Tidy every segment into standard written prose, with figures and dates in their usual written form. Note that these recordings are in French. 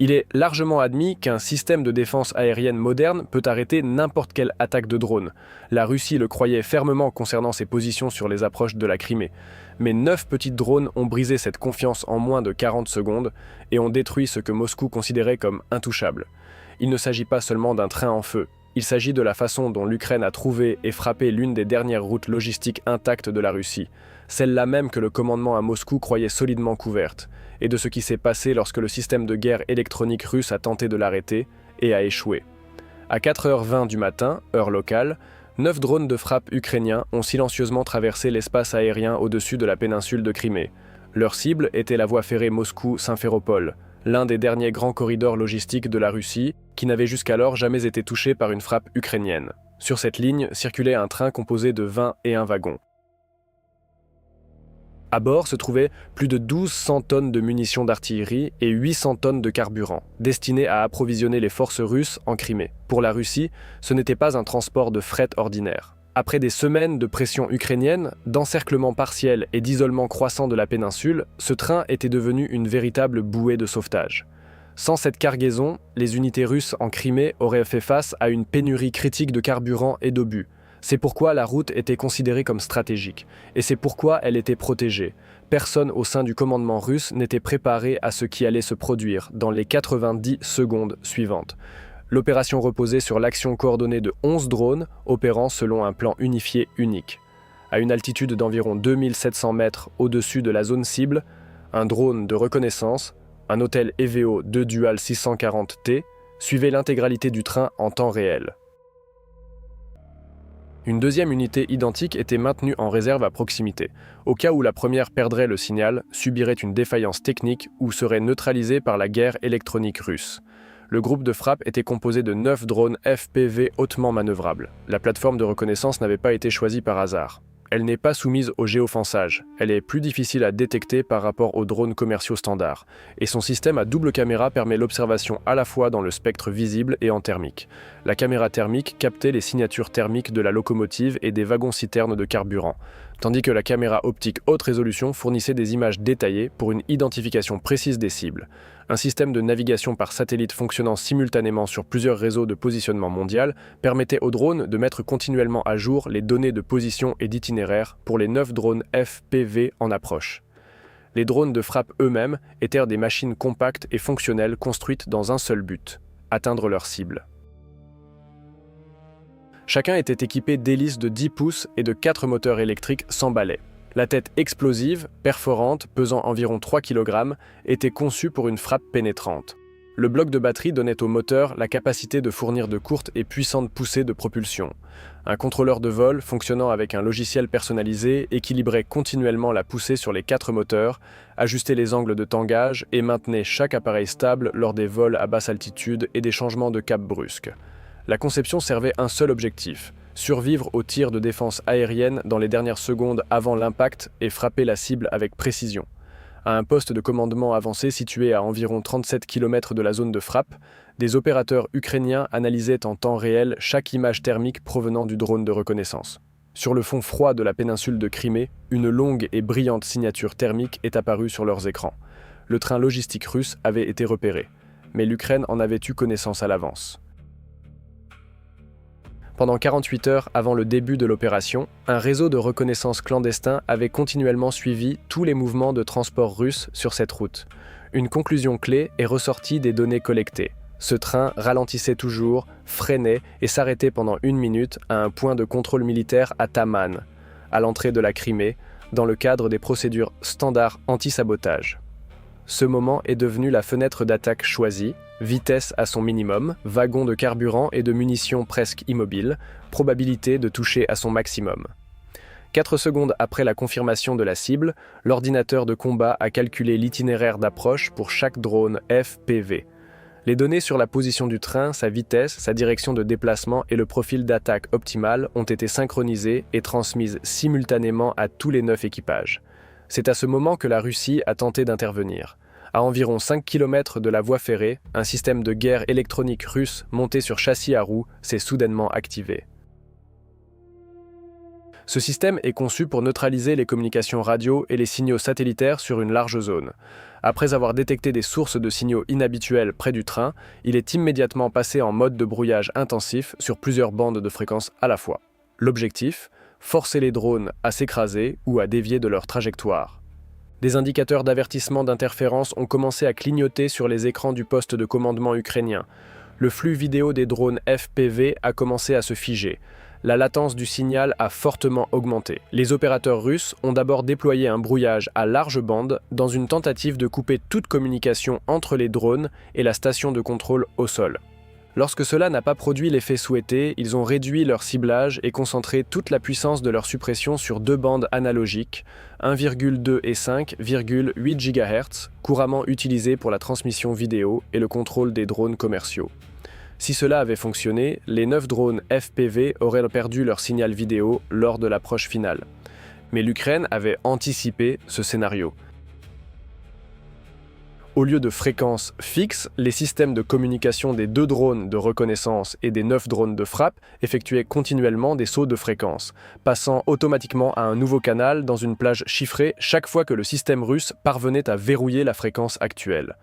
Il est largement admis qu'un système de défense aérienne moderne peut arrêter n'importe quelle attaque de drone. La Russie le croyait fermement concernant ses positions sur les approches de la Crimée. Mais 9 petits drones ont brisé cette confiance en moins de 40 secondes et ont détruit ce que Moscou considérait comme intouchable. Il ne s'agit pas seulement d'un train en feu. Il s'agit de la façon dont l'Ukraine a trouvé et frappé l'une des dernières routes logistiques intactes de la Russie, celle-là même que le commandement à Moscou croyait solidement couverte, et de ce qui s'est passé lorsque le système de guerre électronique russe a tenté de l'arrêter et a échoué. À 4h20 du matin, heure locale, 9 drones de frappe ukrainiens ont silencieusement traversé l'espace aérien au-dessus de la péninsule de Crimée. Leur cible était la voie ferrée Moscou-Simferopol, l'un des derniers grands corridors logistiques de la Russie, qui n'avait jusqu'alors jamais été touché par une frappe ukrainienne. Sur cette ligne circulait un train composé de 21 wagons. À bord se trouvaient plus de 1200 tonnes de munitions d'artillerie et 800 tonnes de carburant, destinées à approvisionner les forces russes en Crimée. Pour la Russie, ce n'était pas un transport de fret ordinaire. Après des semaines de pression ukrainienne, d'encerclement partiel et d'isolement croissant de la péninsule, ce train était devenu une véritable bouée de sauvetage. Sans cette cargaison, les unités russes en Crimée auraient fait face à une pénurie critique de carburant et d'obus. C'est pourquoi la route était considérée comme stratégique, et c'est pourquoi elle était protégée. Personne au sein du commandement russe n'était préparé à ce qui allait se produire dans les 90 secondes suivantes. L'opération reposait sur l'action coordonnée de 11 drones opérant selon un plan unifié unique. À une altitude d'environ 2700 mètres au-dessus de la zone cible, un drone de reconnaissance, un hôtel EVO 2 Dual 640T, suivait l'intégralité du train en temps réel. Une deuxième unité identique était maintenue en réserve à proximité, au cas où la première perdrait le signal, subirait une défaillance technique ou serait neutralisée par la guerre électronique russe. Le groupe de frappe était composé de 9 drones FPV hautement manœuvrables. La plateforme de reconnaissance n'avait pas été choisie par hasard. Elle n'est pas soumise au géofençage, elle est plus difficile à détecter par rapport aux drones commerciaux standards, et son système à double caméra permet l'observation à la fois dans le spectre visible et en thermique. La caméra thermique captait les signatures thermiques de la locomotive et des wagons-citernes de carburant, tandis que la caméra optique haute résolution fournissait des images détaillées pour une identification précise des cibles. Un système de navigation par satellite fonctionnant simultanément sur plusieurs réseaux de positionnement mondial permettait aux drones de mettre continuellement à jour les données de position et d'itinéraire pour les 9 drones FPV en approche. Les drones de frappe eux-mêmes étaient des machines compactes et fonctionnelles construites dans un seul but, atteindre leur cible. Chacun était équipé d'hélices de 10 pouces et de 4 moteurs électriques sans balai. La tête explosive, perforante, pesant environ 3 kg, était conçue pour une frappe pénétrante. Le bloc de batterie donnait au moteur la capacité de fournir de courtes et puissantes poussées de propulsion. Un contrôleur de vol, fonctionnant avec un logiciel personnalisé, équilibrait continuellement la poussée sur les 4 moteurs, ajustait les angles de tangage et maintenait chaque appareil stable lors des vols à basse altitude et des changements de cap brusques. La conception servait un seul objectif: survivre aux tirs de défense aérienne dans les dernières secondes avant l'impact et frapper la cible avec précision. À un poste de commandement avancé situé à environ 37 km de la zone de frappe, des opérateurs ukrainiens analysaient en temps réel chaque image thermique provenant du drone de reconnaissance. Sur le fond froid de la péninsule de Crimée, une longue et brillante signature thermique est apparue sur leurs écrans. Le train logistique russe avait été repéré, mais l'Ukraine en avait eu connaissance à l'avance. Pendant 48 heures avant le début de l'opération, un réseau de reconnaissance clandestin avait continuellement suivi tous les mouvements de transport russes sur cette route. Une conclusion clé est ressortie des données collectées. Ce train ralentissait toujours, freinait et s'arrêtait pendant 1 minute à un point de contrôle militaire à Taman, à l'entrée de la Crimée, dans le cadre des procédures standards anti-sabotage. Ce moment est devenu la fenêtre d'attaque choisie, vitesse à son minimum, wagon de carburant et de munitions presque immobiles, probabilité de toucher à son maximum. 4 secondes après la confirmation de la cible, l'ordinateur de combat a calculé l'itinéraire d'approche pour chaque drone FPV. Les données sur la position du train, sa vitesse, sa direction de déplacement et le profil d'attaque optimal ont été synchronisées et transmises simultanément à tous les 9 équipages. C'est à ce moment que la Russie a tenté d'intervenir. À environ 5 km de la voie ferrée, un système de guerre électronique russe monté sur châssis à roues s'est soudainement activé. Ce système est conçu pour neutraliser les communications radio et les signaux satellitaires sur une large zone. Après avoir détecté des sources de signaux inhabituels près du train, il est immédiatement passé en mode de brouillage intensif sur plusieurs bandes de fréquences à la fois. L'objectif ? Forcer les drones à s'écraser ou à dévier de leur trajectoire. Des indicateurs d'avertissement d'interférence ont commencé à clignoter sur les écrans du poste de commandement ukrainien. Le flux vidéo des drones FPV a commencé à se figer. La latence du signal a fortement augmenté. Les opérateurs russes ont d'abord déployé un brouillage à large bande dans une tentative de couper toute communication entre les drones et la station de contrôle au sol. Lorsque cela n'a pas produit l'effet souhaité, ils ont réduit leur ciblage et concentré toute la puissance de leur suppression sur deux bandes analogiques, 1,2 et 5,8 GHz, couramment utilisées pour la transmission vidéo et le contrôle des drones commerciaux. Si cela avait fonctionné, les 9 drones FPV auraient perdu leur signal vidéo lors de l'approche finale. Mais l'Ukraine avait anticipé ce scénario. Au lieu de fréquences fixes, les systèmes de communication des 2 drones de reconnaissance et des 9 drones de frappe effectuaient continuellement des sauts de fréquence, passant automatiquement à un nouveau canal dans une plage chiffrée chaque fois que le système russe parvenait à verrouiller la fréquence actuelle.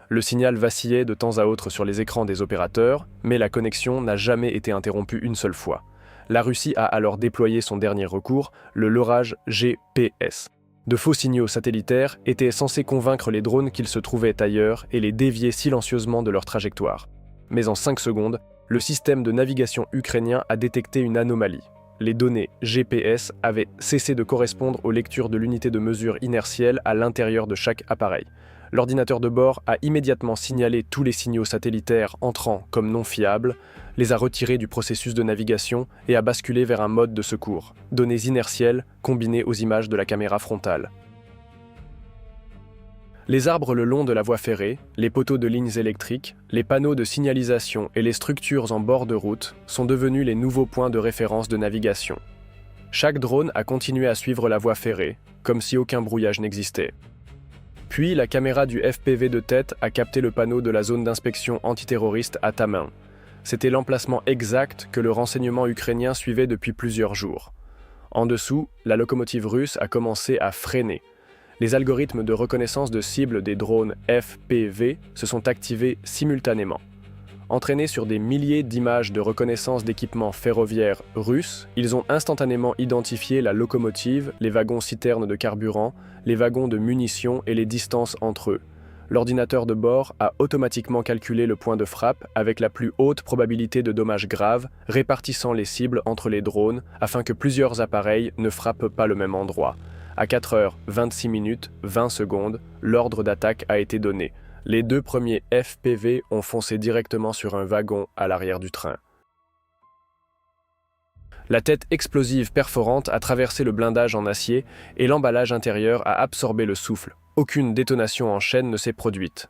Le signal vacillait de temps à autre sur les écrans des opérateurs, mais la connexion n'a jamais été interrompue une seule fois. La Russie a alors déployé son dernier recours, le leurrage GPS. De faux signaux satellitaires étaient censés convaincre les drones qu'ils se trouvaient ailleurs et les dévier silencieusement de leur trajectoire. Mais en 5 secondes, le système de navigation ukrainien a détecté une anomalie. Les données GPS avaient cessé de correspondre aux lectures de l'unité de mesure inertielle à l'intérieur de chaque appareil. L'ordinateur de bord a immédiatement signalé tous les signaux satellitaires entrant comme non fiables, les a retirés du processus de navigation et a basculé vers un mode de secours, données inertielles combinées aux images de la caméra frontale. Les arbres le long de la voie ferrée, les poteaux de lignes électriques, les panneaux de signalisation et les structures en bord de route sont devenus les nouveaux points de référence de navigation. Chaque drone a continué à suivre la voie ferrée, comme si aucun brouillage n'existait. Puis, la caméra du FPV de tête a capté le panneau de la zone d'inspection antiterroriste à Tamin. C'était l'emplacement exact que le renseignement ukrainien suivait depuis plusieurs jours. En dessous, la locomotive russe a commencé à freiner. Les algorithmes de reconnaissance de cible des drones FPV se sont activés simultanément. Entraînés sur des milliers d'images de reconnaissance d'équipements ferroviaires russes, ils ont instantanément identifié la locomotive, les wagons-citernes de carburant, les wagons de munitions et les distances entre eux. L'ordinateur de bord a automatiquement calculé le point de frappe avec la plus haute probabilité de dommages graves, répartissant les cibles entre les drones afin que plusieurs appareils ne frappent pas le même endroit. À 4h26 20 secondes, l'ordre d'attaque a été donné. Les 2 premiers FPV ont foncé directement sur un wagon à l'arrière du train. La tête explosive perforante a traversé le blindage en acier et l'emballage intérieur a absorbé le souffle. Aucune détonation en chaîne ne s'est produite.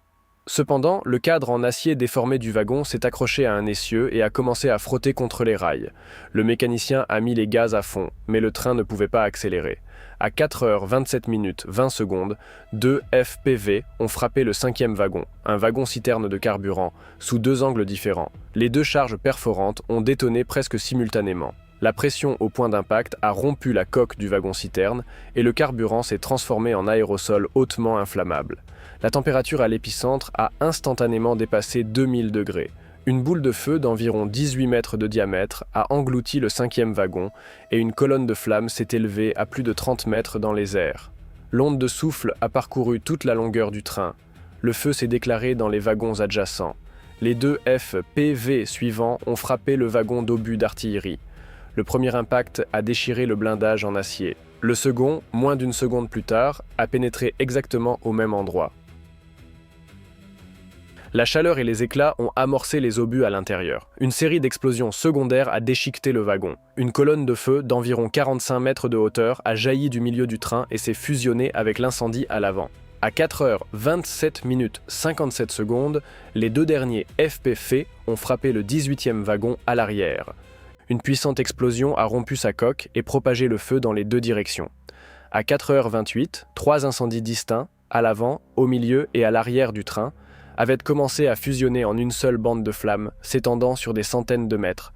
Cependant, le cadre en acier déformé du wagon s'est accroché à un essieu et a commencé à frotter contre les rails. Le mécanicien a mis les gaz à fond, mais le train ne pouvait pas accélérer. À 4h27 20 secondes, 2 FPV ont frappé le 5e wagon, un wagon-citerne de carburant, sous 2 angles différents. Les 2 charges perforantes ont détonné presque simultanément. La pression au point d'impact a rompu la coque du wagon-citerne et le carburant s'est transformé en aérosol hautement inflammable. La température à l'épicentre a instantanément dépassé 2000 degrés. Une boule de feu d'environ 18 mètres de diamètre a englouti le 5e wagon et une colonne de flammes s'est élevée à plus de 30 mètres dans les airs. L'onde de souffle a parcouru toute la longueur du train. Le feu s'est déclaré dans les wagons adjacents. Les 2 FPV suivants ont frappé le wagon d'obus d'artillerie. Le premier impact a déchiré le blindage en acier. Le second, moins d'une seconde plus tard, a pénétré exactement au même endroit. La chaleur et les éclats ont amorcé les obus à l'intérieur. Une série d'explosions secondaires a déchiqueté le wagon. Une colonne de feu d'environ 45 mètres de hauteur a jailli du milieu du train et s'est fusionnée avec l'incendie à l'avant. À 4h27 57 secondes, les 2 derniers FPV ont frappé le 18e wagon à l'arrière. Une puissante explosion a rompu sa coque et propagé le feu dans les 2 directions. À 4h28, 3 incendies distincts, à l'avant, au milieu et à l'arrière du train, avaient commencé à fusionner en une seule bande de flammes, s'étendant sur des centaines de mètres.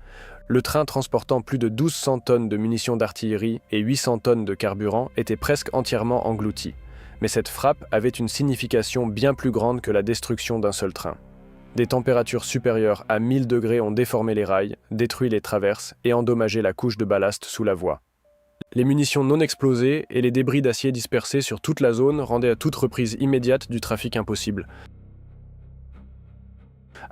Le train transportant plus de 1200 tonnes de munitions d'artillerie et 800 tonnes de carburant était presque entièrement englouti. Mais cette frappe avait une signification bien plus grande que la destruction d'un seul train. Des températures supérieures à 1000 degrés ont déformé les rails, détruit les traverses et endommagé la couche de ballast sous la voie. Les munitions non explosées et les débris d'acier dispersés sur toute la zone rendaient à toute reprise immédiate du trafic impossible.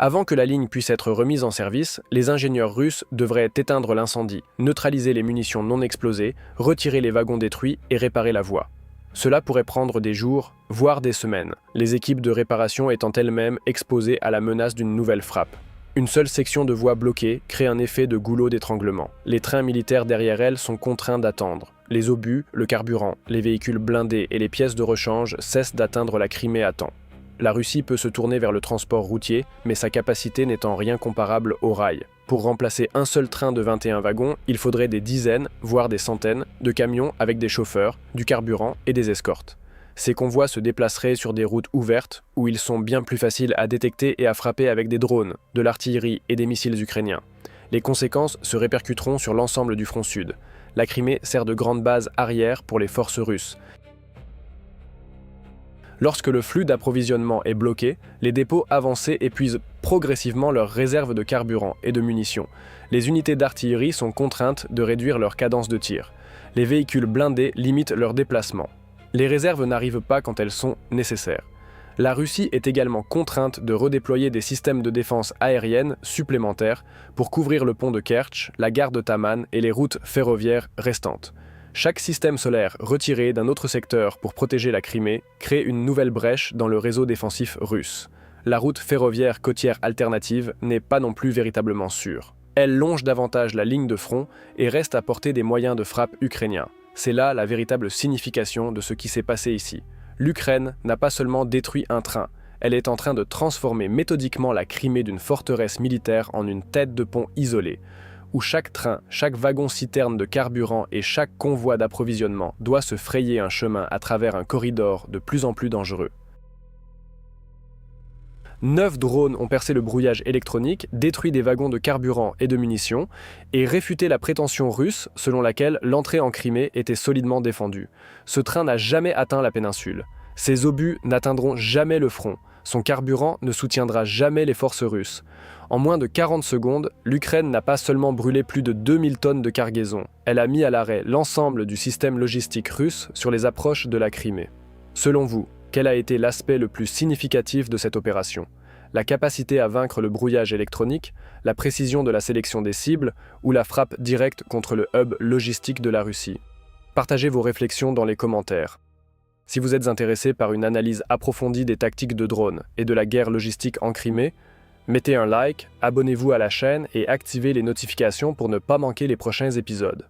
Avant que la ligne puisse être remise en service, les ingénieurs russes devraient éteindre l'incendie, neutraliser les munitions non explosées, retirer les wagons détruits et réparer la voie. Cela pourrait prendre des jours, voire des semaines, les équipes de réparation étant elles-mêmes exposées à la menace d'une nouvelle frappe. Une seule section de voie bloquée crée un effet de goulot d'étranglement. Les trains militaires derrière elle sont contraints d'attendre. Les obus, le carburant, les véhicules blindés et les pièces de rechange cessent d'atteindre la Crimée à temps. La Russie peut se tourner vers le transport routier, mais sa capacité n'est en rien comparable au rail. Pour remplacer un seul train de 21 wagons, il faudrait des dizaines, voire des centaines, de camions avec des chauffeurs, du carburant et des escortes. Ces convois se déplaceraient sur des routes ouvertes, où ils sont bien plus faciles à détecter et à frapper avec des drones, de l'artillerie et des missiles ukrainiens. Les conséquences se répercuteront sur l'ensemble du front sud. La Crimée sert de grande base arrière pour les forces russes. Lorsque le flux d'approvisionnement est bloqué, les dépôts avancés épuisent progressivement leurs réserves de carburant et de munitions. Les unités d'artillerie sont contraintes de réduire leur cadence de tir. Les véhicules blindés limitent leur déplacement. Les réserves n'arrivent pas quand elles sont nécessaires. La Russie est également contrainte de redéployer des systèmes de défense aérienne supplémentaires pour couvrir le pont de Kertch, la gare de Taman et les routes ferroviaires restantes. Chaque système solaire retiré d'un autre secteur pour protéger la Crimée crée une nouvelle brèche dans le réseau défensif russe. La route ferroviaire côtière alternative n'est pas non plus véritablement sûre. Elle longe davantage la ligne de front et reste à portée des moyens de frappe ukrainiens. C'est là la véritable signification de ce qui s'est passé ici. L'Ukraine n'a pas seulement détruit un train, elle est en train de transformer méthodiquement la Crimée d'une forteresse militaire en une tête de pont isolée, où chaque train, chaque wagon-citerne de carburant et chaque convoi d'approvisionnement doit se frayer un chemin à travers un corridor de plus en plus dangereux. 9 drones ont percé le brouillage électronique, détruit des wagons de carburant et de munitions, et réfuté la prétention russe selon laquelle l'entrée en Crimée était solidement défendue. Ce train n'a jamais atteint la péninsule. Ses obus n'atteindront jamais le front. Son carburant ne soutiendra jamais les forces russes. En moins de 40 secondes, l'Ukraine n'a pas seulement brûlé plus de 2000 tonnes de cargaison, elle a mis à l'arrêt l'ensemble du système logistique russe sur les approches de la Crimée. Selon vous, quel a été l'aspect le plus significatif de cette opération? La capacité à vaincre le brouillage électronique, la précision de la sélection des cibles ou la frappe directe contre le hub logistique de la Russie? Partagez vos réflexions dans les commentaires. Si vous êtes intéressé par une analyse approfondie des tactiques de drones et de la guerre logistique en Crimée, mettez un like, abonnez-vous à la chaîne et activez les notifications pour ne pas manquer les prochains épisodes.